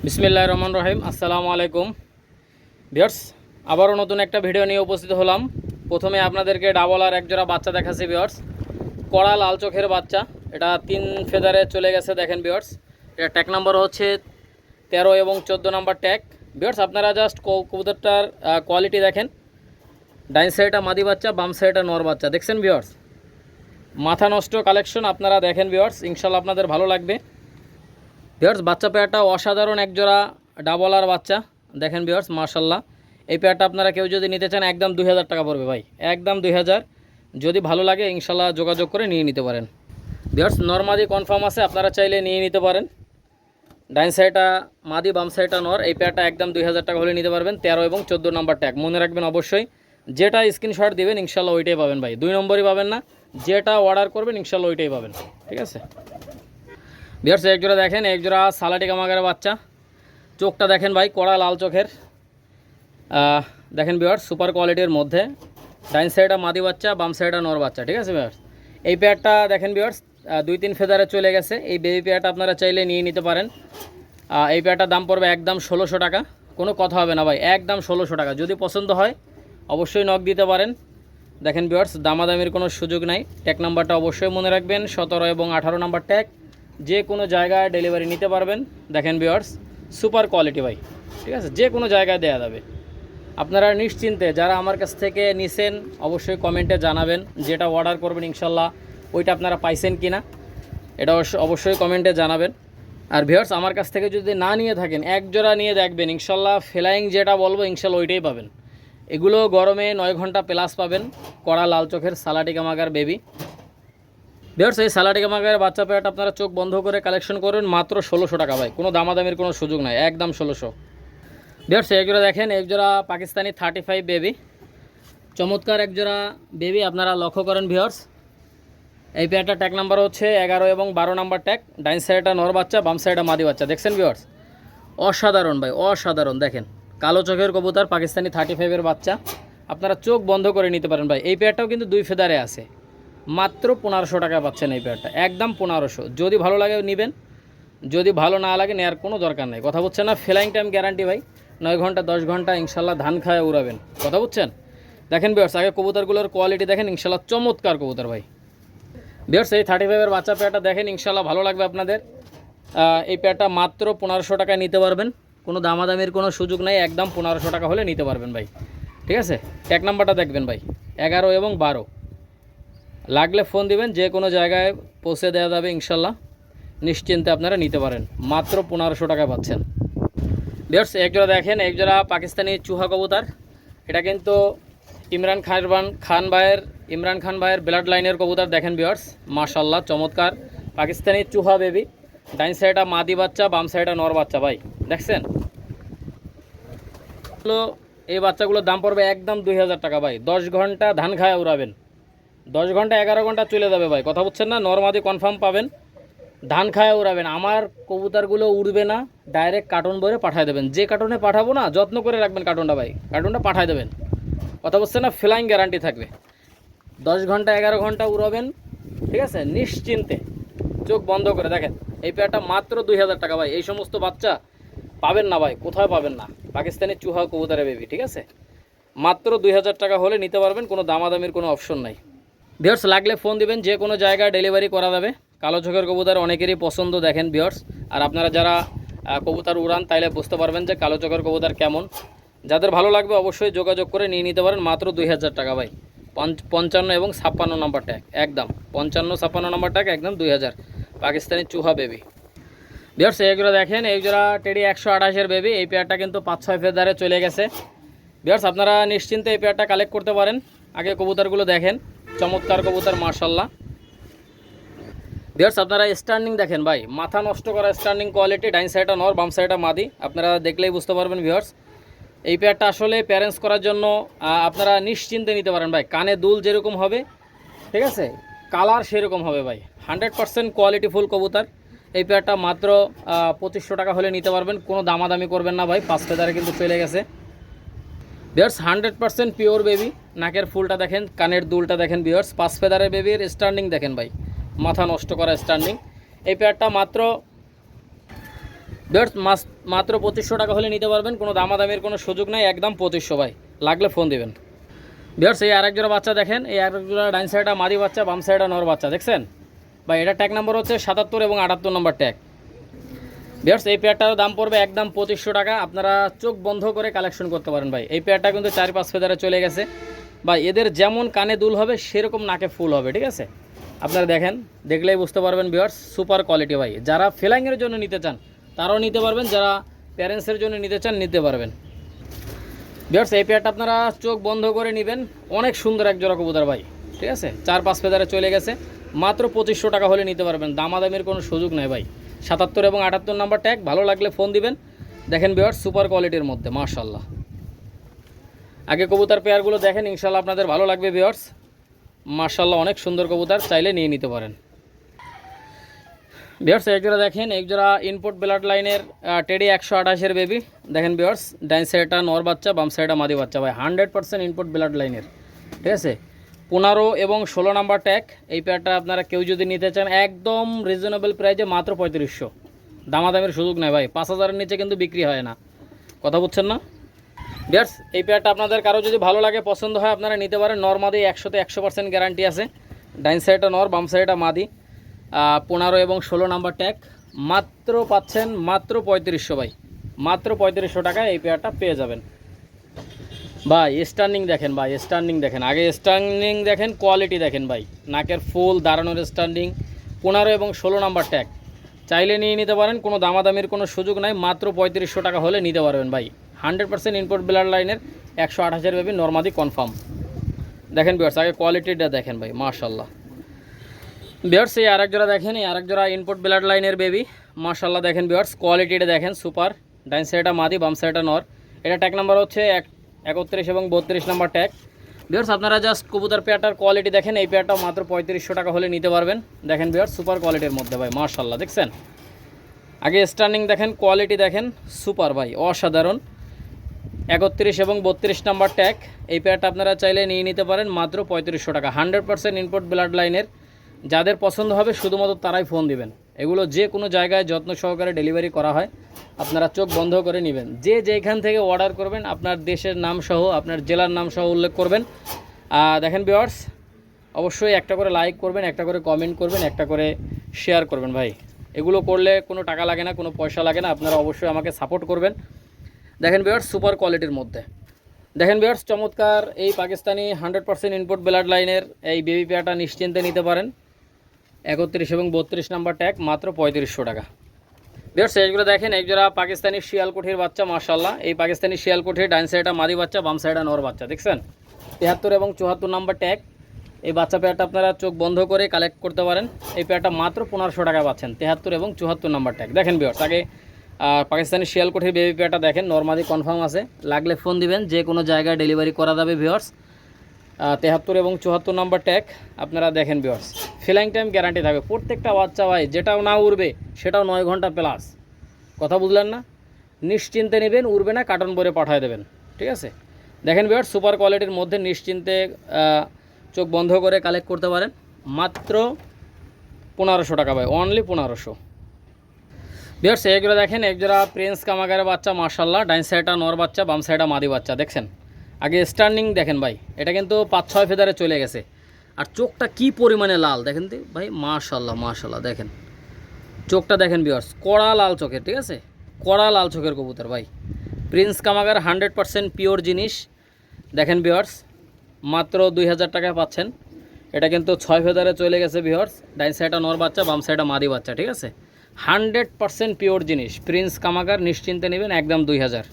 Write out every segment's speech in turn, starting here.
বিসমিল্লাহির রহমানির রহিম। আসসালামু আলাইকুম ভিউয়ার্স, আবারও নতুন একটা ভিডিও নিয়ে উপস্থিত হলাম। প্রথমে আপনাদেরকে ডাবল আর একজোড়া বাচ্চা দেখাচ্ছি ভিউয়ার্স। কড়া লাল চোখের বাচ্চা, এটা 3 ফেদারে চলে গেছে। দেখেন ভিউয়ার্স, এটা ট্যাগ নাম্বার হচ্ছে 13 এবং 14 নাম্বার ট্যাগ। ভিউয়ার্স, আপনারা জাস্ট কবুতরটার কোয়ালিটি দেখেন। ডাইন সাইডটা মাদি বাচ্চা, বাম সাইডটা নর বাচ্চা। দেখছেন ভিউয়ার্স, মাথা নষ্ট কালেকশন। আপনারা দেখেন ভিউয়ার্স, ইনশাল্লাহ আপনাদের ভালো লাগবে। ভিউয়ার্স, বাচ্চা পেয়ারটা অসাধারণ একজোড়া ডাবল আর বাচ্চা। দেখেন ভিউয়ার্স, মাশাল্লাহ। এই পেয়ারটা আপনারা কেউ যদি নিতে চান একদম 2000 টাকা পড়বে ভাই, একদম 2000। যদি ভালো লাগে ইনশাল্লাহ যোগাযোগ করে নিয়ে নিতে পারেন। ভিউয়ার্স, নর মাদি কনফার্ম আছে, আপনারা চাইলে নিয়ে নিতে পারেন। ডাইন সাইডটা মাদি, বাম সাইডটা নর। এই পেয়ারটা একদম 2000 টাকা হলে নিতে পারবেন। 13 এবং 14 নাম্বার ট্যাগ মনে রাখবেন অবশ্যই। যেটা স্ক্রিনশট দিবেন ইনশাল্লাহ ওইটাই পাবেন ভাই, 2 নম্বরই পাবেন না। যেটা অর্ডার করবেন ইনশাল্লাহ ওইটাই পাবেন, ঠিক আছে। ভিউয়ার্স, একজোড়া দেখেন, একজোড়া সালাটি কামাগারের বাচ্চা। চোখটা দেখেন ভাই, কড়া লাল চোখের। দেখেন ভিউয়ার্স, সুপার কোয়ালিটির মধ্যে। ডাইন সাইডটা মাদি বাচ্চা, বাম সাইডটা নর বাচ্চা, ঠিক আছে ভিউয়ার্স। এই পেয়ারটা দেখেন ভিউয়ার্স, 2-3 ফেদারে চলে গেছে। এই বেবি পেয়ারটা আপনারা চাইলে নিয়ে নিতে পারেন। এই পেয়ারটার দাম পড়বে একদম 1600 টাকা। কোনো কথা হবে না ভাই, একদম 1600 টাকা। যদি পছন্দ হয় অবশ্যই নক দিতে পারেন। দেখেন ভিউয়ার্স, দামাদামির কোনো সুযোগ নাই। ট্যাগ নাম্বারটা অবশ্যই মনে রাখবেন, 17 এবং 18 নাম্বার ট্যাগ। যে কোনো জায়গায় ডেলিভারি নিতে পারবেন। দেখেন ভিউয়ার্স, সুপার কোয়ালিটি ভাই, ঠিক আছে। যে কোনো জায়গায় দেওয়া যাবে। আপনারা নিশ্চিন্তে যারা আমার কাছ থেকে নিছেন অবশ্যই কমেন্টে জানাবেন, যেটা অর্ডার করবেন ইনশাল্লাহ ওইটা আপনারা পাইছেন কি না, এটা অবশ্যই কমেন্টে জানাবেন। আর ভিউয়ার্স, আমার কাছ থেকে যদি না নিয়ে থাকেন এক জোড়া নিয়ে দেখবেন ইনশাল্লাহ। ফ্লাইং যেটা বলবো ইনশাল্লাহ ওইটাই পাবেন। এগুলো গরমে 9 ঘন্টা প্লাস পাবেন। কড়া লাল চোখের সালাটি কামাগার বেবি। ভিউয়ার্স, এই সালাটি কামাগারের বাচ্চা পেয়ারটা আপনারা চোখ বন্ধ করে কালেকশন করবেন মাত্র 1600 টাকা ভাই। কোনো দামাদামির কোনো সুযোগ নাই, একদম 1600। ভিউয়ার্স, একজোড়া দেখেন, একজোড়া পাকিস্তানি 35 বেবি। চমৎকার একজোড়া বেবি, আপনারা লক্ষ্য করেন ভিউয়ার্স। এই পেয়ারটা ট্যাগ নাম্বার হচ্ছে 11 এবং 12 নাম্বার ট্যাগ। ডাইন সাইডটা নর বাচ্চা, বাম সাইডটা মাদি বাচ্চা। দেখছেন ভিউয়ার্স, অসাধারণ ভাই, অসাধারণ। দেখেন, কালো চোখের কবুতর, পাকিস্তানি 35-এর বাচ্চা। আপনারা চোখ বন্ধ করে নিতে পারেন ভাই। এই পেয়ারটাও কিন্তু 2 ফেদারে আছে। মাত্র 1500 টাকা পাচ্ছেন এই পেয়ারটা, একদম 1500। যদি ভালো লাগে নেবেন, যদি ভালো না লাগে নেওয়ার কোনো দরকার নেই। কথা বুঝছেন না? ফ্লাইং টাইম গ্যারান্টি ভাই, 9 ঘন্টা 10 ঘন্টা ইনশাল্লাহ ধান খায় উড়াবেন। কথা বুঝছেন? দেখেন ভিউয়ার্স, আগে কবুতরগুলোর কোয়ালিটি দেখেন, ইনশাল্লাহ চমৎকার কবুতর ভাই। ভিউয়ার্স, এই 35-এর বাচ্চা পেয়ারটা দেখেন, ইনশাল্লাহ ভালো লাগবে আপনাদের। এই পেয়ারটা মাত্র 1500 টাকায় নিতে পারবেন। কোনো দামাদামির কোনো সুযোগ নেই, একদম 1500 টাকা হলে নিতে পারবেন ভাই, ঠিক আছে। ট্যাগ নাম্বারটা দেখবেন ভাই, 11 এবং 12। লাগলে ফোন দিবেন, যে কোনো জায়গায় পৌঁছে দেওয়া যাবে ইনশাল্লাহ। নিশ্চিন্তে আপনারা নিতে পারেন, মাত্র 1500 টাকায় পাচ্ছেন। ভিউয়ার্স, একজোড়া দেখেন, একজোড়া পাকিস্তানি চুহা কবুতর। এটা কিন্তু ইমরান খান ভাইয়ের ব্লাড লাইনের কবুতর। দেখেন ভিউয়ার্স, মাশাল্লাহ চমৎকার পাকিস্তানি চুহা বেবি। ডাইন সাইডটা মাদি বাচ্চা, বাম সাইডটা নর বাচ্চা ভাই। দেখছেন, এই বাচ্চাগুলোর দাম পড়বে একদম 2000 টাকা ভাই। 10 ঘন্টা ধান খায় উড়াবেন, 10 ঘন্টা 11 ঘন্টা চলে যাবে ভাই। কথা বুঝছেন না? নরমাদি কনফার্ম পাবেন, ধান খায় উড়াবেন। আমার কবুতরগুলো উড়বে না, ডাইরেক্ট কার্টুন ভরে পাঠিয়ে দেবেন। যে কার্টুনে পাঠাবো না, যত্ন করে রাখবেন কার্টুনটা ভাই, কার্টুনটা পাঠিয়ে দেবেন। কথা বুঝছেন না? ফ্লাইং গ্যারান্টি থাকবে। 10 ঘন্টা 11 ঘন্টা উড়াবেন, ঠিক আছে, নিশ্চিন্তে চোখ বন্ধ করে। দেখেন, এই পেয়ারটা মাত্র 2000 টাকা ভাই। এই সমস্ত বাচ্চা পাবেন না ভাই, কোথায় পাবেন না। পাকিস্তানি চুহা কবুতরের বেবি, ঠিক আছে। মাত্র 2000 টাকা হলে নিতে পারবেন, কোনো দামাদামির কোনো অপশন নাই। ভিউয়ার্স, লাগলে ফোন দিবেন, যে কোনো জায়গায় ডেলিভারি করা যাবে। কালো চোখের কবুতর অনেকেরই পছন্দ। দেখেন ভিউয়ার্স, আর আপনারা যারা কবুতর উড়ান তাইলে বুঝতে পারবেন যে কালো চোখের কবুতর কেমন। যাদের ভালো লাগবে অবশ্যই যোগাযোগ করে নিয়ে নিতে পারেন, মাত্র 2000 টাকা ভাই। 55 এবং 56 নাম্বার ট্যাগ, একদম 55-56 নাম্বার ট্যাগ, একদম 2000। পাকিস্তানি চুহা বেবি। ভিউয়ার্স, এইগুলো দেখেন, এইগুলো টেডি 128-এর বেবি। এই পেয়ারটা কিন্তু 5-6 ফেদারে চলে গেছে। ভিউয়ার্স, আপনারা নিশ্চিন্তে এই পেয়ারটা কালেক্ট করতে পারেন। আগে কবুতরগুলো দেখেন, চমৎকার কবুতর মাশাল্লাহ। ভিউয়ার্স, আপনারা স্ট্যান্ডিং দেখেন ভাই, মাথা নষ্ট করা স্ট্যান্ডিং কোয়ালিটি। ডাইন সাইডটা নর, বাম সাইডটা মাদি। আপনারা দেখলেই বুঝতে পারবেন ভিউয়ার্স। এই পেয়ারটা আসলে প্যারেন্টস করার জন্য আপনারা নিশ্চিন্তে নিতে পারেন ভাই। কানে দুল যেরকম হবে, ঠিক আছে, কালার সেরকম হবে ভাই। 100% কোয়ালিটিফুল কবুতর। এই পেয়ারটা মাত্র 2500 টাকা হলে নিতে পারবেন। কোনো দামাদামি করবেন না ভাই, 5 ফেদারে কিন্তু চলে গেছে। Viewers, 100% pure baby. নাকের ফুলটা দেখেন, কানের দুলটা দেখেন ভিউয়ার্স। 5 ফেদারের বেবির স্ট্যান্ডিং দেখেন ভাই, মাথা নষ্ট করা স্ট্যান্ডিং। এই পেয়ারটা মাত্র বিয়ার্স মাত্র 2500 টাকা হলে নিতে পারবেন, কোনো দামাদামির কোনো সুযোগ নাই, একদম 2500 ভাই, লাগলে ফোন দিবেন। বিয়ার্স এই আরেক জোড়া বাচ্চা দেখেন, এই আরেক জোড়া ডাইন সাইডটা মাদি বাচ্চা, বাম সাইডটা নর বাচ্চা, দেখছেন ভাই? এটা ট্যাগ নাম্বার হচ্ছে 77 এবং 78 নম্বর ট্যাগ। বিয়ার্স এই পেয়ারটার দাম পড়বে একদম 2500 টাকা, আপনারা চোখ বন্ধ করে কালেকশন করতে পারেন ভাই। এই পেয়ারটা কিন্তু 4-5 ফেদারে চলে গেছে ভাই, এদের যেমন কানে দুল হবে সেরকম নাকে ফুল হবে, ঠিক আছে? আপনারা দেখেন, দেখলেই বুঝতে পারবেন বিয়ার্স, সুপার কোয়ালিটি ভাই। যারা ফ্লাইংয়ের জন্য নিতে চান তারাও নিতে পারবেন, যারা প্যারেন্টসের জন্য নিতে চান নিতে পারবেন। বিয়ার্স এই পেয়ারটা আপনারা চোখ বন্ধ করে নেবেন, অনেক সুন্দর এক জোড়া কবুতর ভাই, ঠিক আছে? 4-5 ফেদারে চলে গেছে, মাত্র 2500 টাকা হলে নিতে পারবেন, দামাদামির কোনো সুযোগ নেই ভাই। 77 এবং 78 নাম্বার ট্যাগ, ভালো লাগলে ফোন দিবেন। দেখেন বিয়ার্স সুপার কোয়ালিটির মধ্যে মাশাআল্লাহ। আগে কবুতর পেয়ারগুলো দেখেন, ইনশাআল্লাহ আপনাদের ভালো লাগবে বিয়ার্স, মাশাআল্লাহ অনেক সুন্দর কবুতর, চাইলে নিয়ে নিতে পারেন। বিয়ার্স এক জোড়া দেখেন, এক জোড়া ইনপুট ব্লাড লাইনের টেডি 128-এর বেবি, দেখেন বিয়ার্স ডাইন সাইডটা নর বাচ্চা, বাম সাইডটা মাদি বাচ্চা ভাই, 100% ইনপুট ব্লাড লাইনের, ঠিক আছে? 15 এবং 16 নাম্বার ট্যাগ। এই পেয়ারটা আপনারা কেউ যদি নিতে চান একদম রিজনেবল প্রাইসে মাত্র 3500, দামাদামের সুযোগ নেই ভাই, 5000-এর নিচে কিন্তু বিক্রি হয় না, কথা বুঝছেন না? বিয়ার্স এই পেয়ারটা আপনাদের কারো যদি ভালো লাগে, পছন্দ হয়, আপনারা নিতে পারেন। নর মাদি 100% গ্যারান্টি আছে, ডাইন সাইডটা নর, বাম সাইডটা মাদি, 15 এবং 16 নাম্বার ট্যাগ, মাত্র পাচ্ছেন মাত্র 3500 ভাই, মাত্র 3500 টাকায় এই পেয়ারটা পেয়ে যাবেন ভাই। স্ট্যান্ডিং দেখেন ভাই, স্ট্যান্ডিং দেখেন, আগে স্ট্যান্ডিং দেখেন, কোয়ালিটি দেখেন ভাই, নাকের ফুল, দাঁড়ানোর স্ট্যান্ডিং, 15 এবং 16 নাম্বার ট্যাগ, চাইলে নিয়ে নিতে পারেন, কোনো দামাদামির কোনো সুযোগ নাই, মাত্র 3500 টাকা হলে নিতে পারবেন ভাই। 100% ইনপুট ব্লাড লাইনের 128-এর বেবি, নরমাদি কনফার্ম। দেখেন বিয়ার্স আগে কোয়ালিটিটা দেখেন ভাই, মাশাআল্লাহ। বিয়ার্স এই আরেক জোড়া দেখেন, এই আরেক জোড়া ইনপুট ব্লাড লাইনের বেবি, মাশাআল্লাহ দেখেন বিয়ার্স কোয়ালিটিটা দেখেন, সুপার। ডাইন সাইডটা মাদি, বাম সাইডটা নর। এটা ট্যাগ নাম্বার হচ্ছে 31 এবং 32 নাম্বার ট্যাগ। বিয়ার্স আপনারা জাস্ট কবুতর পেয়ারটার কোয়ালিটি দেখেন, এই পেয়ারটাও মাত্র 3500 টাকা হলে নিতে পারবেন। দেখেন বিয়ার্স সুপার কোয়ালিটির মধ্যে ভাই, মাশাআল্লাহ দেখছেন। আগে স্ট্যান্ডিং দেখেন, কোয়ালিটি দেখেন, সুপার ভাই, অসাধারণ। 31 এবং 32 নাম্বার ট্যাগ, এই পেয়ারটা আপনারা চাইলে নিয়ে নিতে পারেন মাত্র 3500 টাকা, 100% ইনপুট ব্লাড লাইনের। যাদের পছন্দ হবে শুধুমাত্র তারাই ফোন দিবেন, এগুলো যে কোনো জায়গায় যত্ন সহকারে ডেলিভারি করা হয়, আপনারা চোখ বন্ধ করে নেবেন। যে যেখান থেকে অর্ডার করবেন আপনার দেশের নাম সহ, আপনার জেলার নাম সহ উল্লেখ করবেন। দেখেন ভিউয়ার্স অবশ্যই একটা করে লাইক করবেন, একটা করে কমেন্ট করবেন, একটা করে শেয়ার করবেন ভাই। এগুলো করলে কোনো টাকা লাগে না, কোনো পয়সা লাগে না, আপনারা অবশ্যই আমাকে সাপোর্ট করবেন। দেখেন ভিউয়ার্স সুপার কোয়ালিটির মধ্যে, দেখেন ভিউয়ার্স চমৎকার এই পাকিস্তানি 100% ইনপুট ব্লাড লাইনের এই বেবি পেয়ারটা নিশ্চিন্তে নিতে পারেন। 31 এবং 32 নাম্বার ট্যাগ, মাত্র 3500 টাকা। ভিউয়ার্স এইগুলো দেখেন, একজোড়া পাকিস্তানি শিয়ালকুঠির বাচ্চা, মাশাআল্লাহ। এই পাকিস্তানি শিয়ালকুঠির ডাইন সাইডটা মাদি বাচ্চা, বাম সাইডটা নর বাচ্চা, দেখছেন 73 এবং 74 নাম্বার ট্যাগ। এই বাচ্চা পেয়ারটা আপনারা চোখ বন্ধ করে কালেক্ট করতে পারেন। এই পেয়ারটা মাত্র 1500 টাকা পাচ্ছেন, 73 এবং 74 নাম্বার ট্যাগ। দেখেন ভিউয়ার্স আগে পাকিস্তানি শিয়ালকুঠির বেবি পেয়ারটা দেখেন, নরমাদি কনফার্ম আছে, লাগলে ফোন দিবেন, যে কোনো জায়গায় ডেলিভারি করা যাবে ভিউয়ার্স। 73 এবং 74 নাম্বার ট্যাগ আপনারা দেখেন ভিউয়ার্স, ফ্লাইং টাইম গ্যারান্টি থাকবে প্রত্যেকটা বাচ্চা ভাই, যেটাও না উড়বে সেটাও 9 ঘন্টা প্লাস, কথা বুঝলেন না? নিশ্চিন্তে নেবেন, উড়বে না, কার্টন ভরে পাঠিয়ে দেবেন, ঠিক আছে? দেখেন ভিউয়ার্স সুপার কোয়ালিটির মধ্যে নিশ্চিন্তে চোখ বন্ধ করে কালেক্ট করতে পারেন, মাত্র 1500 টাকা ভাই, অনলি 1500। ভিউয়ার্স এগুলো দেখেন, একজোড়া প্রিন্স কামাগারের বাচ্চা, মাশাআল্লাহ। ডাইন সাইডটা নর বাচ্চা, বাম সাইডটা মাদি বাচ্চা, দেখছেন আগে স্ট্যান্ডিং দেখেন ভাই, এটা কিন্তু 5-6 ফেদারে চলে গেছে, আর চোখটা কি পরিমাণে লাল দেখেন তো ভাই, মাশাআল্লাহ মাশাআল্লাহ। দেখেন চোখটা দেখেন ভিউয়ার্স, কড়া লাল চোখের, ঠিক আছে, কড়া লাল চোখের কবুতর ভাই। প্রিন্স কামাগার 100% পিওর জিনিস। দেখেন ভিউয়ার্স মাত্র 2000 টাকায় পাচ্ছেন। এটা কিন্তু 6 ফেদারে চলে গেছে ভিউয়ার্স। ডাইন সাইডটা নর বাচ্চা, বাম সাইডটা মাদি বাচ্চা, ঠিক আছে, 100% পিওর জিনিস। প্রিন্স কামাগার নিশ্চিন্তে নেবেন, একদম 2000।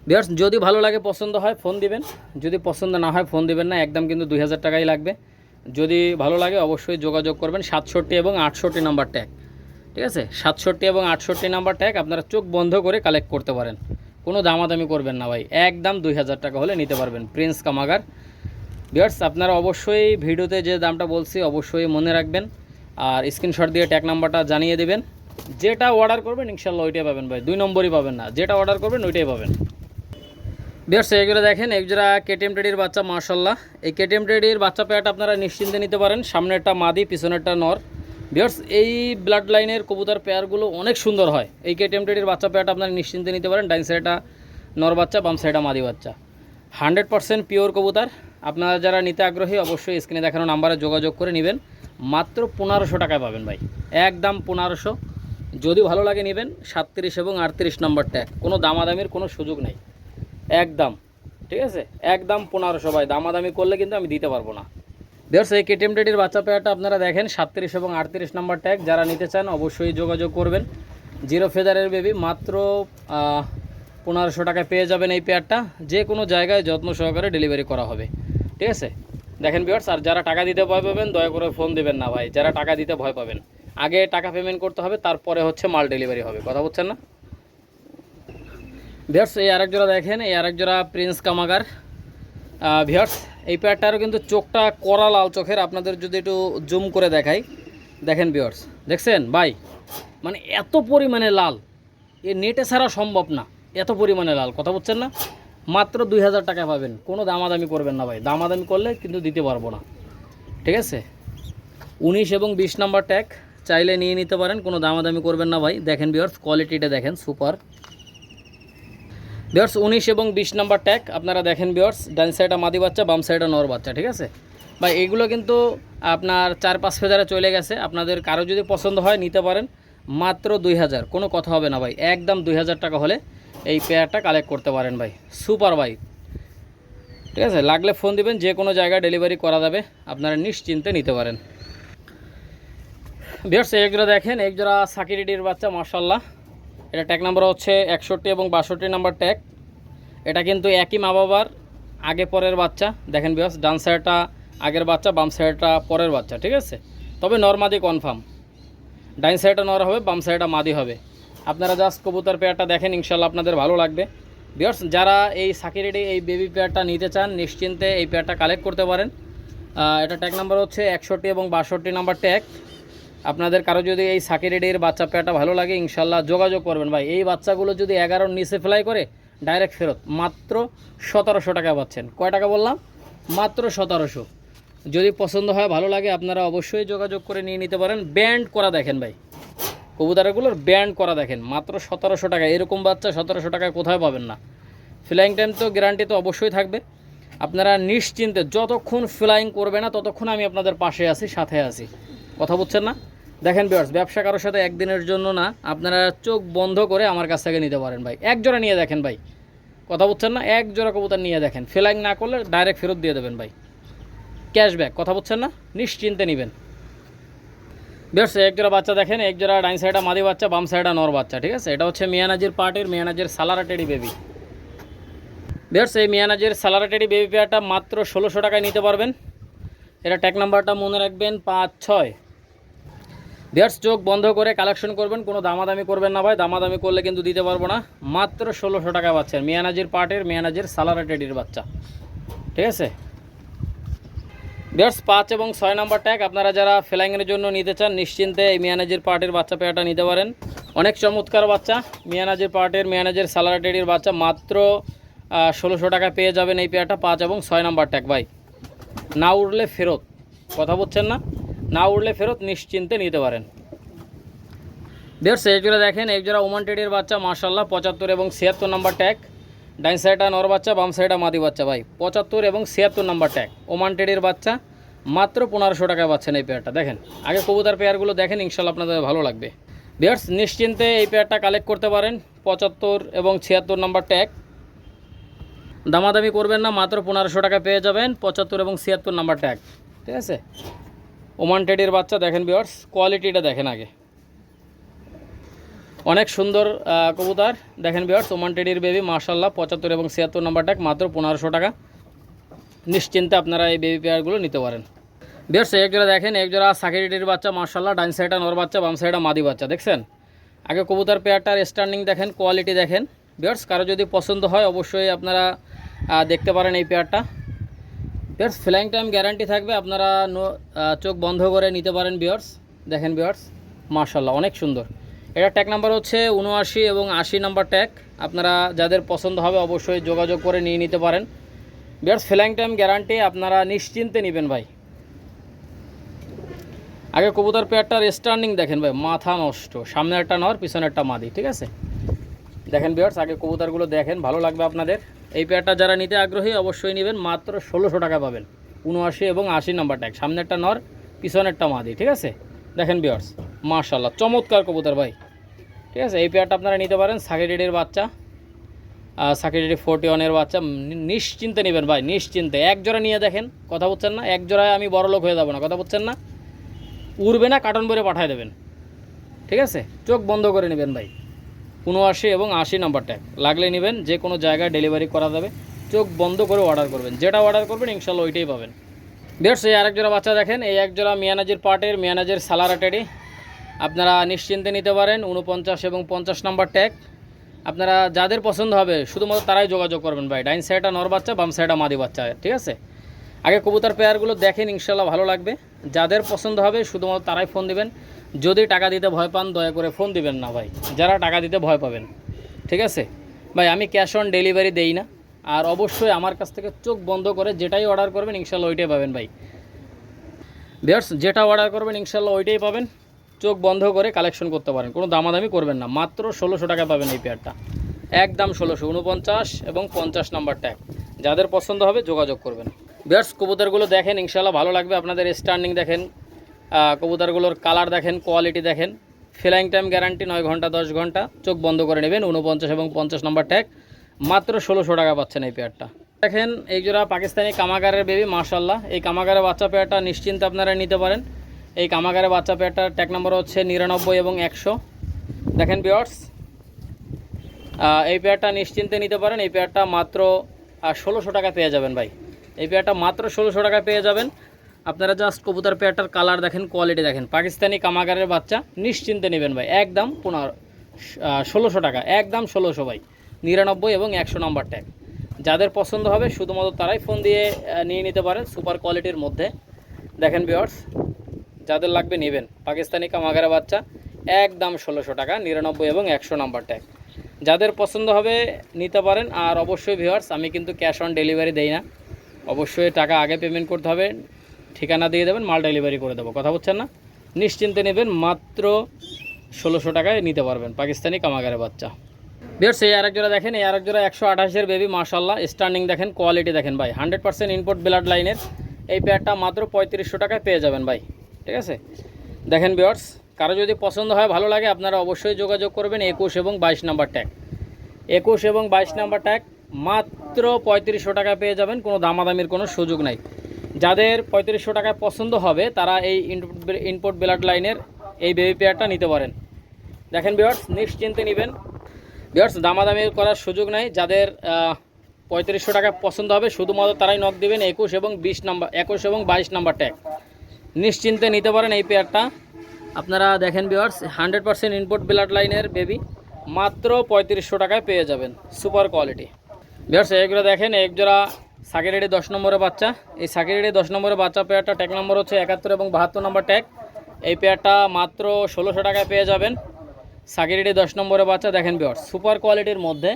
ভিউয়ার্স যদি ভালো লাগে, পছন্দ হয় ফোন দিবেন, যদি পছন্দ না হয় ফোন দিবেন না, একদম কিন্তু 2000 টাকাই লাগবে। যদি ভালো লাগে অবশ্যই যোগাযোগ করবেন। 67 এবং 68 নাম্বার ট্যাগ, ঠিক আছে, 67 এবং 68 নাম্বার ট্যাগ আপনারা চোখ বন্ধ করে কালেক্ট করতে পারেন, কোনো দামাদামি করবেন না ভাই, একদম 2000 টাকা হলে নিতে পারবেন প্রিন্স কামাগার। ভিউয়ার্স আপনারা অবশ্যই ভিডিওতে যে দামটা বলছি অবশ্যই মনে রাখবেন, আর স্ক্রিনশট দিয়ে ট্যাগ নাম্বারটা জানিয়ে দেবেন। যেটা অর্ডার করবেন ইনশাল্লাহ ওইটাই পাবেন ভাই, 2 নম্বরই পাবেন না, যেটা অর্ডার করবেন ওইটাই পাবেন। ভিউয়ার্স এগুলো দেখেন, একজোড়া কেটিএম টেডির বাচ্চা, মাশাআল্লাহ। এই কেটিএম টেডির বাচ্চা পেয়ারটা আপনারা নিশ্চিন্তে নিতে পারেন। সামনেরটা মাদি, পিছনেরটা নর, ভিউয়ার্স এই ব্লাড লাইনের কবুতর পেয়ারগুলো অনেক সুন্দর হয়। এই কেটিএম টেডির বাচ্চা পেয়ারটা আপনারা নিশ্চিন্তে নিতে পারেন। ডাইন সাইডটা নর বাচ্চা, বাম সাইডটা মাদি বাচ্চা, 100% পিওর কবুতর। আপনারা যারা নিতে আগ্রহী অবশ্যই স্ক্রিনে দেখানো নাম্বারে যোগাযোগ করে নেবেন। মাত্র 1500 টাকায় পাবেন ভাই, একদম 1500। যদি ভালো লাগে নেবেন। 37 এবং 38 নম্বর ট্যাগ, কোনো দামাদামির কোনো সুযোগ নেই, একদম ঠিক আছে, একদম 1500 ভাই। দামাদামি করলে কিন্তু আমি দিতে পারবো না। ভিউয়ার্স এই কেটিএম টেডির বাচ্চা পেয়ারটা আপনারা দেখেন 37 এবং 38 নম্বর ট্যাগ, যারা নিতে চান অবশ্যই যোগাযোগ করবেন। জিরো ফেদারের বেবি, মাত্র 1500 টাকায় পেয়ে যাবেন এই পেয়ারটা। যে কোনো জায়গায় যত্ন সহকারে ডেলিভারি করা হবে, ঠিক আছে। দেখেন ভিউয়ার্স, আর যারা টাকা দিতে ভয় পাবেন দয়া করে ফোন দিবেন না ভাই। যারা টাকা দিতে ভয় পাবেন, আগে টাকা পেমেন্ট করতে হবে, তারপরে হচ্ছে মাল ডেলিভারি হবে, কথা বলছেন না। ভিউয়ার্স এই আরেক জোড়া দেখেন, এই আরেক জোড়া প্রিন্স কামাগার। ভিউয়ার্স এই পেয়ারটারও কিন্তু চোখটা কড়া লাল চোখের, আপনাদের যদি একটু জুম করে দেখাই, দেখেন ভিউয়ার্স, দেখছেন ভাই, মানে এত পরিমাণে লাল, এ নেটে ছাড়া সম্ভব না, এত পরিমাণে লাল, কথা বলছেন না। মাত্র 2000 টাকা পাবেন, কোনো দামাদামি করবেন না ভাই। দামাদামি করলে কিন্তু দিতে পারবো না, ঠিক আছে। 19 এবং 20 নাম্বার ট্যাগ, চাইলে নিয়ে নিতে পারেন, কোনো দামাদামি করবেন না ভাই। দেখেন ভিউয়ার্স কোয়ালিটিটা দেখেন, সুপার। ভিউয়ার্স 19 এবং 20 নাম্বার ট্যাগ আপনারা দেখেন ভিউয়ার্স, ডান সাইডটা মাদি বাচ্চা, বাম সাইডটা নর বাচ্চা, ঠিক আছে ভাই। এগুলো কিন্তু আপনার 4-5 ফেদারে চলে গেছে। আপনাদের কারো যদি পছন্দ হয় নিতে পারেন, মাত্র 2000, কোনো কথা হবে না ভাই, একদম 2000 টাকা হলে এই পেয়ারটা কালেক্ট করতে পারেন ভাই, সুপার ভাই, ঠিক আছে। লাগলে ফোন দিবেন, যে কোনো জায়গায় ডেলিভারি করা যাবে, আপনারা নিশ্চিন্তে নিতে পারেন। ভিউয়ার্স এক জোড়া দেখেন, এক জোড়া সাকিরিডির বাচ্চা, মাশাআল্লাহ। এটা ট্যাগ নাম্বার হচ্ছে 61 এবং 62 নাম্বার ট্যাগ। এটা কিন্তু একই মা বাবার আগে পরের বাচ্চা। দেখেন ভিউয়ার্স, ডান সাইডটা আগের বাচ্চা, বাম সাইডটা পরের বাচ্চা, ঠিক আছে। তবে নর মাদি কনফার্ম, ডাইন সাইডটা নর হবে, বাম সাইডটা মাদি হবে। আপনারা জাস্ট কবুতর পেয়ারটা দেখেন, ইনশাল্লাহ আপনাদের ভালো লাগবে। ভিউয়ার্স যারা এই সাকিরিডি এই বেবি পেয়ারটা নিতে চান নিশ্চিন্তে এই পেয়ারটা কালেক্ট করতে পারেন। এটা ট্যাগ নাম্বার হচ্ছে 61 এবং 62 নাম্বার ট্যাগ। আপনাদের কারো যদি এই সাকিরিডির বাচ্চা পেয়ারটা ভালো লাগে ইনশাল্লাহ যোগাযোগ করবেন ভাই। এই বাচ্চাগুলো যদি 11 নিচে ফ্লাই করে ডাইরেক্ট ফেরত, মাত্র 1700 টাকা পাচ্ছেন। কয় টাকা বললাম? মাত্র 1700। যদি পছন্দ হয় ভালো লাগে আপনারা অবশ্যই যোগাযোগ করে নিয়ে নিতে পারেন। ব্যান্ড করা দেখেন ভাই, কবুতরগুলোর ব্যান্ড করা দেখেন, মাত্র 1700 টাকা। এরকম বাচ্চা 1700 টাকায় কোথায় পাবেন না। ফ্লাইং টাইম তো গ্যারান্টি তো অবশ্যই থাকবে। আপনারা নিশ্চিন্তে যতক্ষণ ফ্লাইং করবে না ততক্ষণ আমি আপনাদের পাশে আছি, সাথে আছি, কথা বুঝছেন না। দেখেন ভিউয়ার্স, ব্যবসা কারোর সাথে একদিনের জন্য না, আপনারা চোখ বন্ধ করে আমার কাছ থেকে নিতে পারেন ভাই। এক জোড়া নিয়ে দেখেন ভাই, কথা বুঝছেন না, এক জোড়া কবুতর নিয়ে দেখেন, ফ্লাইং না করলে ডাইরেক্ট ফেরত দিয়ে দেবেন ভাই, ক্যাশব্যাক, কথা বুঝছেন না, নিশ্চিন্তে নেবেন। ভিউয়ার্স এক জোড়া বাচ্চা দেখেন, এক জোড়া ডাইন সাইডা মাদি বাচ্চা, বাম সাইডা নর বাচ্চা, ঠিক আছে। এটা হচ্ছে মিয়ানাজির পার্টির মিয়ানাজির সালারাটেডি বেবি। ভিউয়ার্স এই মিয়ানাজির সালারাটেডি বেবি পেয়ারটা মাত্র 1600 টাকায় নিতে পারবেন। এটা ট্যাগ নাম্বারটা মনে রাখবেন 56। ভিউয়ার্স চোখ বন্ধ করে কালেকশন করবেন, কোনো দামাদামি করবেন না ভাই। দামাদামি করলে কিন্তু দিতে পারবো না। মাত্র 1600 টাকা পাচ্ছেন মিয়ানাজির পার্টির মিয়ানাজির সালারাটেডির বাচ্চা, ঠিক আছে। ভিউয়ার্স 5 এবং 6 নাম্বার ট্যাগ আপনারা যারা ফ্লাইংয়ের জন্য নিতে চান নিশ্চিন্তে এই মিয়ানাজির পার্টির বাচ্চা পেয়ারটা নিতে পারেন। অনেক চমৎকার বাচ্চা, মিয়ানাজির পার্টির মিয়ানাজির সালারাটেডির বাচ্চা, মাত্র 1600 টাকা পেয়ে যাবেন এই পেয়ারটা। 5 এবং 6 নাম্বার ট্যাগ ভাই, না উড়লে ফেরত, কথা বলছেন না, না উড়লে ফেরত, নিশ্চিন্তে নিতে পারেন। ভিউয়ার্স এক জোড়া দেখেন, এক জোড়া ওমান টেডির বাচ্চা, মাশাআল্লাহ। 75 এবং 76 নাম্বার ট্যাগ, ডাইন সাইডটা নর বাচ্চা, বাম সাইডটা মাদি বাচ্চা ভাই। 75 এবং 76 নাম্বার ট্যাগ ওমান টেডির বাচ্চা, মাত্র 1500 টাকায় পাচ্ছেন এই পেয়ারটা। দেখেন আগে কবুতর পেয়ারগুলো দেখেন, ইনশাল্লাহ আপনাদের ভালো লাগবে। ভিউয়ার্স নিশ্চিন্তে এই পেয়ারটা কালেক্ট করতে পারেন। 75 এবং 76 নাম্বার ট্যাগ, দামাদামি করবেন না, মাত্র 1500 টাকা পেয়ে যাবেন। 75 এবং 76 নাম্বার ট্যাগ, ঠিক আছে। ওমান টেডির বাচ্চা দেখেন ভিউয়ার্স, কোয়ালিটিটা দেখেন আগে, অনেক সুন্দর কবুতর। দেখেন ভিউয়ার্স ওমান টেডির বেবি, মাশাআল্লাহ। 75 এবং 76 নাম্বার ট্যাগ, মাত্র 1500 টাকা। নিশ্চিন্তে আপনারা এই বেবি পেয়ারগুলো নিতে পারেন। ভিউয়ার্স এক জোড়া দেখেন, এক জোড়া সাকিরিডির বাচ্চা, মাশাআল্লাহ। ডাইন সাইডটা নর বাচ্চা, বাম সাইডটা মাদি বাচ্চা, দেখছেন। আগে কবুতর পেয়ারটার স্ট্যান্ডিং দেখেন, কোয়ালিটি দেখেন। ভিউয়ার্স কারো যদি পছন্দ হয় অবশ্যই আপনারা দেখতে পারেন এই পেয়ারটা। ভিউয়ার্স ফ্লাইং টাইম গ্যারান্টি থাকবে, আপনারা চোখ বন্ধ করে নিতে পারেন। ভিউয়ার্স দেখেন ভিউয়ার্স, মাশাআল্লাহ অনেক সুন্দর। এটা ট্যাগ নাম্বার হচ্ছে 79 এবং 80 নাম্বার ট্যাগ। আপনারা যাদের পছন্দ হবে অবশ্যই যোগাযোগ করে নিয়ে নিতে পারেন। ভিউয়ার্স ফ্লাইং টাইম গ্যারান্টি, আপনারা নিশ্চিন্তে নেবেন ভাই। আগে কবুতর পেয়ারটার স্টার্নিং দেখেন ভাই, মাথা নষ্ট, সামনে একটা নর পিছনে একটা মাদি, ঠিক আছে। দেখেন ভিউয়ার্স, আগে কবুতরগুলো দেখেন, ভালো লাগবে আপনাদের। এই পেয়ারটা যারা নিতে আগ্রহী অবশ্যই নেবেন, মাত্র 1600 টাকা পাবেন। 79 এবং 80 নাম্বার ট্যাগ, সামনে একটা নর পিছনে একটা মাদি, ঠিক আছে। দেখেন ভিউয়ার্স, মাশাআল্লাহ চমৎকার কবুতর ভাই, ঠিক আছে। এই পেয়ারটা আপনারা নিতে পারেন। সাকিরেডির বাচ্চা, সাকিরেডি 41-এর বাচ্চা, নিশ্চিন্তে নেবেন ভাই, নিশ্চিন্তে। এক জোড়া নিয়ে দেখেন, কথা বলছেন না, এক জোড়ায় আমি বড় লোক হয়ে যাবো না, কথা বলছেন না। উড়বে না, কার্টন ভরে পাঠিয়ে দেবেন, ঠিক আছে। চোখ বন্ধ করে নেবেন ভাই। 79 এবং 80 নাম্বার ট্যাগ লাগলে নেবেন, যে কোনো জায়গায় ডেলিভারি করা যাবে। চোখ বন্ধ করে অর্ডার করবেন, যেটা অর্ডার করবেন ইনশাল্লাহ ওইটাই পাবেন। ভিউয়ার্স, এই আরেক জোড়া বাচ্চা দেখেন, এই এক জোড়া মিয়ানাজির পার্টের, মিয়ানাজির সালারা টেডি, আপনারা নিশ্চিন্তে নিতে পারেন। 49 এবং 50 নাম্বার ট্যাগ, আপনারা যাদের পছন্দ হবে শুধুমাত্র তারাই যোগাযোগ করবেন ভাই। ডাইন সাইডটা নর বাচ্চা, বাম সাইডটা মাদি বাচ্চা, ঠিক আছে। আগে কবুতর পেয়ারগুলো দেখেন, ইনশাল্লাহ ভালো লাগবে। যাদের পছন্দ হবে শুধুমাত্র তারাই ফোন দিবেন। যদি টাকা দিতে ভয় পান দয়া করে ফোন দিবেন না ভাই, যারা টাকা দিতে ভয় পাবেন, ঠিক আছে ভাই। আমি ক্যাশ অন ডেলিভারি দেই না, আর অবশ্যই আমার কাছ থেকে চোখ বন্ধ করে যেটাই অর্ডার করবেন ইনশাল্লাহ ওইটাই পাবেন ভাই। ভিউয়ার্স, যেটা অর্ডার করবেন ইনশাল্লাহ ওইটাই পাবেন। চোখ বন্ধ করে কালেকশন করতে পারেন, কোনো দামাদামি করবেন না। মাত্র 1600 টাকা পাবেন এই পেয়ারটা, একদম 1600। 49 এবং 50 নাম্বার ট্যাগ, যাদের পছন্দ হবে যোগাযোগ করবেন। ভিউয়ার্স, কবুতরগুলো দেখেন, ইনশাল্লাহ ভালো লাগবে আপনাদের। স্টার্নিং দেখেন, কবুতরগুলোর কালার দেখেন, কোয়ালিটি দেখেন। ফ্লাইং টাইম গ্যারান্টি 9 ঘন্টা 10 ঘন্টা। চোখ বন্ধ করে নেবেন। 49 এবং 50 নাম্বার ট্যাগ, মাত্র 1600 টাকা পাচ্ছেন এই পেয়ারটা। দেখেন এই জোড়া পাকিস্তানি কামাগারের বেবি, মাশাল্লাহ। এই কামাগারের বাচ্চা পেয়ারটা নিশ্চিন্তে আপনারা নিতে পারেন। এই কামাগারের বাচ্চা পেয়ারটার ট্যাগ নাম্বার হচ্ছে 99 এবং 100। দেখেন ভিউয়ার্স, এই পেয়ারটা নিশ্চিন্তে নিতে পারেন। এই পেয়ারটা মাত্র 1600 টাকা পেয়ে যাবেন ভাই। এই পেয়ারটা মাত্র 1600 টাকা পেয়ে যাবেন। আপনারা জাস্ট কবুতর পেয়ারটার কালার দেখেন, কোয়ালিটি দেখেন। পাকিস্তানি কামাগারের বাচ্চা, নিশ্চিন্তে নেবেন ভাই, একদম 1600 টাকা, একদম 1600 ভাই। 99 এবং 100 নাম্বার ট্যাগ, যাদের পছন্দ হবে শুধুমাত্র তারাই ফোন দিয়ে নিয়ে নিতে পারেন, সুপার কোয়ালিটির মধ্যে। দেখেন ভিউয়ার্স, যাদের লাগবে নেবেন। পাকিস্তানি কামাগারের বাচ্চা, একদম 1600 টাকা, 99 এবং 100 নাম্বার ট্যাগ, যাদের পছন্দ হবে নিতে পারেন। আর অবশ্যই ভিউয়ার্স, আমি কিন্তু ক্যাশ অন ডেলিভারি দেই না, অবশ্যই টাকা আগে পেমেন্ট করতে হবে, ঠিকানা দিয়ে দেবেন, মাল ডেলিভারি করে দেবো, কথা বলছেন না। নিশ্চিন্তে নেবেন, মাত্র 1600 টাকায় নিতে পারবেন পাকিস্তানি কামাগারের বাচ্চা। ভিউয়ার্স, এই আরেক জোড়া দেখেন, এই আরেক জোড়া 128-এর বেবি, মাশাল্লাহ। স্টার্নিং দেখেন, কোয়ালিটি দেখেন ভাই, 100% ইম্পোর্ট ব্লাড লাইনের। এই পেয়ারটা মাত্র 3500 টাকায় পেয়ে যাবেন ভাই, ঠিক আছে। দেখেন ভিউয়ার্স, কারো যদি পছন্দ হয় ভালো লাগে আপনারা অবশ্যই যোগাযোগ করবেন। 21 এবং 22 নাম্বার ট্যাগ, 21 এবং 22 নাম্বার ট্যাগ, মাত্র 3500 টাকা পেয়ে যাবেন, কোনো দামাদামির কোনো সুযোগ নাই। যাদের 3500 টাকায় পছন্দ হবে তারা এই ইম্পোর্ট ব্লাড লাইনের এই বেবি পেয়ারটা নিতে পারেন। দেখেন ভিউয়ার্স, নিশ্চিন্তে নেবেন। ভিউয়ার্স, দামাদামি করার সুযোগ নাই। যাদের 3500 টাকা পছন্দ হবে শুধুমাত্র তারাই নক দিবেন। 21 এবং 22 নাম্বার ট্যাগ, নিশ্চিন্তে নিতে পারেন এই পেয়ারটা। আপনারা দেখেন ভিউয়ার্স, 100% ইম্পোর্ট ব্লাড লাইনের বেবি, মাত্র 3500 টাকায় পেয়ে যাবেন, সুপার কোয়ালিটি। ভিউয়ার্স, এইগুলো দেখেন, এক জোড়া সাকিরেডি 10 নম্বরের বাচ্চা। এই সাকিরেডি 10 নম্বরের বাচ্চা পেয়ারটা ট্যাগ নম্বর হচ্ছে 71 এবং 72 নম্বর ট্যাগ। এই পেয়ারটা মাত্র 1600 টাকায় পেয়ে যাবেন। সাকিরেডি 10 নম্বরের বাচ্চা, দেখেন ভিউয়ার্স, সুপার কোয়ালিটির মধ্যে।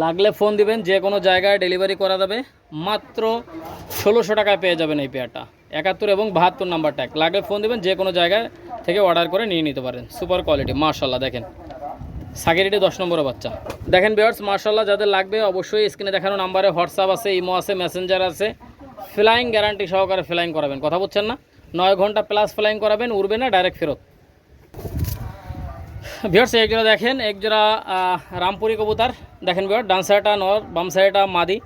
লাগলে ফোন দিবেন, যে কোনো জায়গায় ডেলিভারি করা যাবে, মাত্র 1600 টাকায় পেয়ে যাবেন এই পেয়ারটা। 71 এবং 72 নাম্বার ট্যাগ, লাগলে ফোন দিবেন, যে কোনো জায়গায় থেকে অর্ডার করে নিয়ে নিতে পারেন। সুপার কোয়ালিটি, মাশাল্লাহ। দেখেন সাকিরেডি 10 নম্বরের বাচ্চা। দেখেন ভিউয়ার্স, মাশাল্লাহ, যাদের লাগবে অবশ্যই স্ক্রিনে দেখানো নাম্বারে হোয়াটসঅ্যাপ আছে, ইমো আছে, মেসেঞ্জার আছে। ফ্লাইং গ্যারান্টি সহকারে ফ্লাইং করাবেন, কথা বলছেন না। 9 ঘন্টা প্লাস ফ্লাইং করাবেন, উড়বে না, ডাইরেক্ট ফেরত। ভিউয়ার্স, এক জোড়া দেখেন, এক জোড়া রামপুরি কবুতর। দেখেন ভিউয়ার্স, ডান সাইডটা নর, বাম সাইডটা মাদি।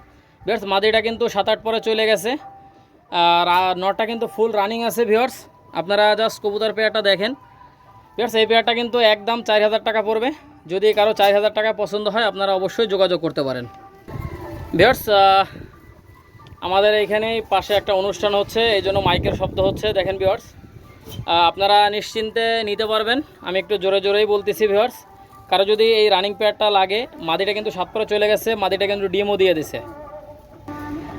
ভিউয়ার্স, মাদিটা কিন্তু 7-8 পরে চলে গেছে, আর নরটা কিন্তু ফুল রানিং আছে। ভিউয়ার্স, আপনারা জাস্ট কবুতর পেয়ারটা দেখেন। ভিউয়ার্স, এই পেয়ারটা কিন্তু একদম 4000 টাকা পড়বে। যদি কারো 4000 টাকা পছন্দ হয় আপনারা অবশ্যই যোগাযোগ করতে পারেন। ভিউয়ার্স, আমাদের এইখানে পাশে একটা অনুষ্ঠান হচ্ছে, এই জন্য মাইকের শব্দ হচ্ছে। দেখেন ভিউয়ার্স, আপনারা নিশ্চিন্তে নিতে পারবেন। আমি একটু জোরে জোরেই বলতেছি ভিউয়ার্স। কারো যদি এই রানিং পেয়ারটা লাগে, মাদিটা কিন্তু 7 পরে চলে গেছে, মাদিটা কিন্তু ডিমও দিয়ে দিছে।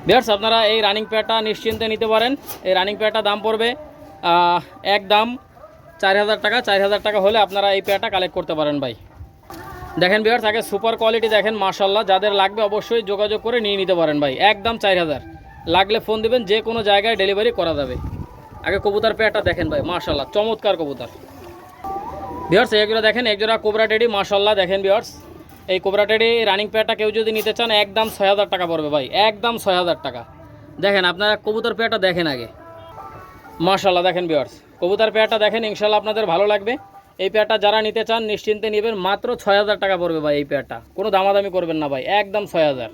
ভিউয়ার্স, আপনারা এই রানিং পেয়ারটা নিশ্চিন্তে নিতে পারেন। এই রানিং পেয়ারটা দাম পড়বে একদম 4000 টাকা। 4000 টাকা হলে আপনারা এই পেয়ারটা কালেক্ট করতে পারেন ভাই। দেখেন ভিউয়ার্স, আগে সুপার কোয়ালিটি দেখেন, মাশাল্লাহ। যাদের লাগবে অবশ্যই যোগাযোগ করে নিয়ে নিতে পারেন ভাই, একদম 4000। লাগলে ফোন দিবেন, যে কোনো জায়গায় ডেলিভারি করা যাবে। আগে কবুতর পেয়ারটা দেখেন ভাই, মাশাআল্লাহ চমৎকার কবুতর। ভিউয়ার্স এগুলো দেখেন, একজোড়া কোবরা টেডি, মাশাআল্লাহ দেখেন ভিউয়ার্স। এই কোবরা টেডি রানিং পেয়ারটা কেউ যদি নিতে চান একদম 6000 টাকা পড়বে ভাই, একদম 6000 টাকা। দেখেন আপনারা কবুতর পেয়ারটা দেখেন আগে, মাশাআল্লাহ দেখেন ভিউয়ার্স, কবুতর পেয়ারটা দেখেন, ইনশাআল্লাহ আপনাদের ভালো লাগবে। এই পেয়ারটা যারা নিতে চান নিশ্চিন্তে নেবেন, মাত্র 6000 টাকা পড়বে ভাই এই পেয়ারটা, কোনো দামাদামি করবেন না ভাই, একদম 6000।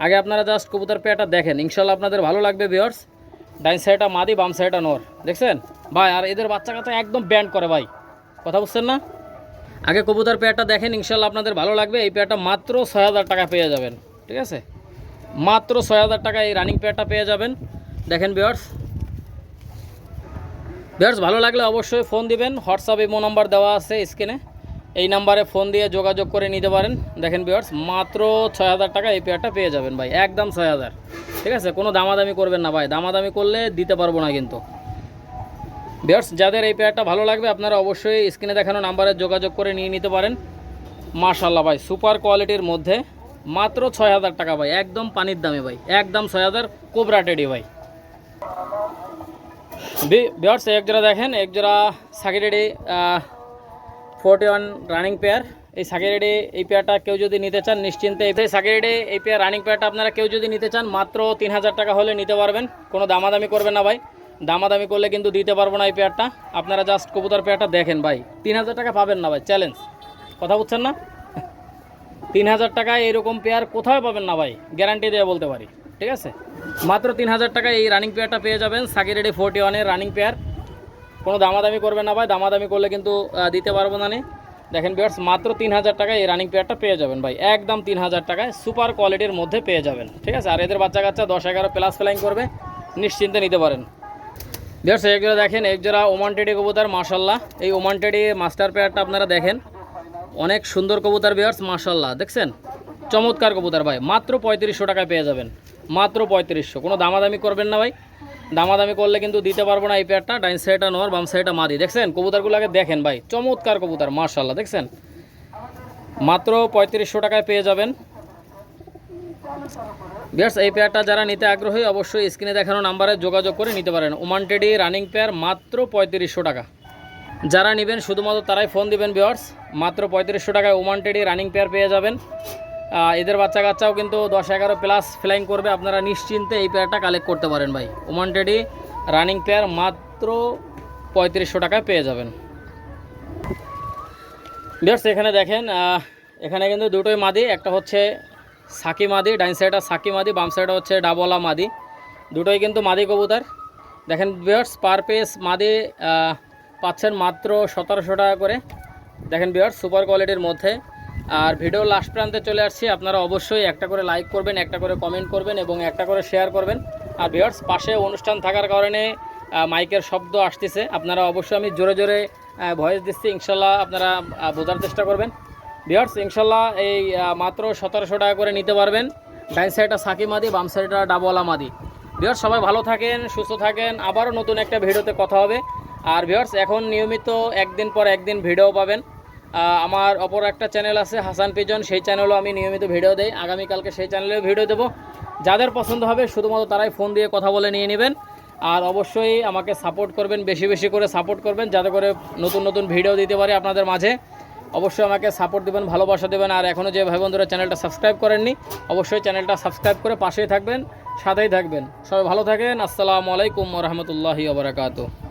আগে আপনারা জাস্ট কবুতর পেয়ারটা দেখেন, ইনশাআল্লাহ আপনাদের ভালো লাগবে ভিউয়ার্স। ডাইন সাইডটা মাদি, বাম সাইডটা নর, দেখছেন ভাই। আর এদের বাচ্চা কাচ্চা একদম ব্যান্ড করে ভাই, কথা বুঝছেন না। আগে কবুতর পেয়ারটা দেখেন, ইনশাআল্লাহ আপনাদের ভালো লাগবে। এই পেয়ারটা মাত্র 6000 টাকা পেয়ে যাবেন, ঠিক আছে, মাত্র 6000 টাকা এই রানিং পেয়ারটা পেয়ে যাবেন। দেখেন ভিউয়ার্স, ভালো লাগলে অবশ্যই ফোন দিবেন। হোয়াটসঅ্যাপ ইমো নাম্বার দেওয়া আছে স্ক্রিনে, এই নাম্বারে ফোন দিয়ে যোগাযোগ করে নিতে পারেন। দেখেন ভিউয়ার্স, মাত্র 6000 টাকা এই পেয়ারটা পেয়ে যাবেন ভাই, একদম 6000, ঠিক আছে, কোনো দামাদামি করবেন না ভাই, দামাদামি করলে দিতে পারবো না কিন্তু। ভিউয়ার্স যাদের এই পেয়ারটা ভালো লাগবে আপনারা অবশ্যই স্ক্রিনে দেখানো নাম্বারে যোগাযোগ করে নিয়ে নিতে পারেন। মাশাআল্লাহ ভাই, সুপার কোয়ালিটির মধ্যে মাত্র 6000 টাকা ভাই, একদম পানির দামে ভাই, একদম 6000 কোবরা টেডি ভাই। ভিউয়ার্স একজোড়া দেখেন, একজোড়া সাকি টেডি 41 রানিং পেয়ার। এই সাকি টেডি এই পেয়ারটা কেউ যদি নিতে চান নিশ্চিন্তে, এই সাকি টেডি এই পেয়ার রানিং পেয়ারটা আপনারা কেউ যদি নিতে চান মাত্র 3000 টাকা হলে নিতে পারবেন, কোনো দামাদামি করবেন না ভাই, দামাদামি করলে কিন্তু দিতে পারবো না এই পেয়ারটা। আপনারা জাস্ট কবুতর পেয়ারটা দেখেন ভাই, 3000 টাকা পাবেন না ভাই, চ্যালেঞ্জ, কথা বুঝছেন না। 3000 টাকায় এরকম পেয়ার কোথাও পাবেন না ভাই, গ্যারান্টি দিয়ে বলতে পারি, ঠিক আছে। মাত্র 3000 টাকায় এই রানিং পেয়ারটা পেয়ে যাবেন, সাকি টেডি 41-এর রানিং পেয়ার, কোনো দামাদামি করবেন না ভাই, দামাদামি করলে কিন্তু দিতে পারবো না। দেখেন ভিউয়ার্স, মাত্র 3000 টাকায় এই রানিং পেয়ারটা পেয়ে যাবেন ভাই, একদম 3000 টাকায় সুপার কোয়ালিটির মধ্যে পেয়ে যাবেন, ঠিক আছে। আর এদের বাচ্চা কাচ্চা 10-11 প্লাস ফ্লাইং করবে, নিশ্চিন্তে নিতে পারেন। ভিউয়ার্স একজোড়া দেখেন, একজোড়া ওমান টেডি কবুতর, মাশাআল্লাহ। এই ওমান টেডি মাস্টার পেয়ারটা আপনারা দেখেন, অনেক সুন্দর কবুতর ভিউয়ার্স, মাশাআল্লাহ দেখছেন, চমৎকার কবুতর ভাই, মাত্র 3500 টাকায় পেয়ে যাবেন, মাত্র 3500, কোনো দামাদামি করবেন না ভাই, দামাদামি করলে কিন্তু দিতে পারবো না এই পেয়ারটা। ডাইন সাইডটা নর, বাম সাইডটা মাদি, দেখছেন কবুতরগুলো আগে দেখেন ভাই, চমৎকার কবুতর, মাশাআল্লাহ দেখছেন, মাত্র 3500 টাকায় পেয়ে যাবেন। ভিউয়ার্স এই পেয়ারটা যারা নিতে আগ্রহী অবশ্যই স্ক্রিনে দেখানো নাম্বারে যোগাযোগ করে নিতে পারেন। ওমান টেডি রানিং পেয়ার মাত্র 3500 টাকা, যারা নেবেন শুধুমাত্র তারাই ফোন দিবেন ভিউয়ার্স। মাত্র 3500 টাকায় ওমান টেডি রানিং পেয়ার পেয়ে যাবেন। এদের বাচ্চা কাচ্চাও কিন্তু 10-11 প্লাস ফ্লাইং করবে, আপনারা নিশ্চিন্তে এই পেয়ারটা কালেক্ট করতে পারেন ভাই। ওমান টেডি রানিং পেয়ার মাত্র 3500 টাকায় পেয়ে যাবেন। ভিউয়ার্স এখানে দেখেন, এখানে কিন্তু দুটোই মাদি, একটা হচ্ছে সাকি মাদি, ডাইন সাইডটা সাকি মাদি, বাম সাইডটা হচ্ছে ডাবলা মাদি, দুটোই কিন্তু মাদি কবুতর। দেখেন ভিউয়ার্স পার পিস মাদি পাচ্ছেন মাত্র 1700 টাকা করে। দেখেন ভিউয়ার্স সুপার কোয়ালিটির মধ্যে। আর ভিডিও লাস্ট প্রান্তে চলে আসছি, আপনারা অবশ্যই একটা করে লাইক করবেন, একটা করে কমেন্ট করবেন এবং একটা করে শেয়ার করবেন। আর ভিউয়ার্স পাশে অনুষ্ঠান থাকার কারণে মাইকের শব্দ আসতেছে, আপনারা অবশ্যই, আমি জোরে জোরে ভয়েস দিচ্ছি, ইনশাল্লাহ আপনারা বোঝার চেষ্টা করবেন। ভিউয়ার্স ইনশাল্লাহ এই মাত্র 1700 টাকা করে নিতে পারবেন। ডাইন সাইডটা সাকি মাদি, বাম সাইডটা ডাবলা মাদি। ভিউয়ার্স সবাই ভালো থাকেন, সুস্থ থাকেন, আবারও নতুন একটা ভিডিওতে কথা হবে। আর ভিউয়ার্স এখন নিয়মিত একদিন পর একদিন ভিডিও পাবেন। আমার অপর একটা চ্যানেল আছে হাসান পিজন, সেই চ্যানেলও আমি নিয়মিত ভিডিও দেই, আগামীকালকে সেই চ্যানেলেও ভিডিও দেবো। যাদের পছন্দ হবে শুধুমাত্র তারাই ফোন দিয়ে কথা বলে নিয়ে নেবেন। আর অবশ্যই আমাকে সাপোর্ট করবেন, বেশি বেশি করে সাপোর্ট করবেন, যাতে করে নতুন নতুন ভিডিও দিতে পারি আপনাদের মাঝে। অবশ্যই আমাকে সাপোর্ট দেবেন, ভালোবাসা দেবেন। আর এখনও যে ভাই বন্ধুরা চ্যানেলটা সাবস্ক্রাইব করেননি অবশ্যই চ্যানেলটা সাবস্ক্রাইব করে পাশেই থাকবেন, সাথেই থাকবেন। সবাই ভালো থাকেন। আসসালামু আলাইকুম ওয়া রাহমাতুল্লাহি ওয়া বারাকাতুহু।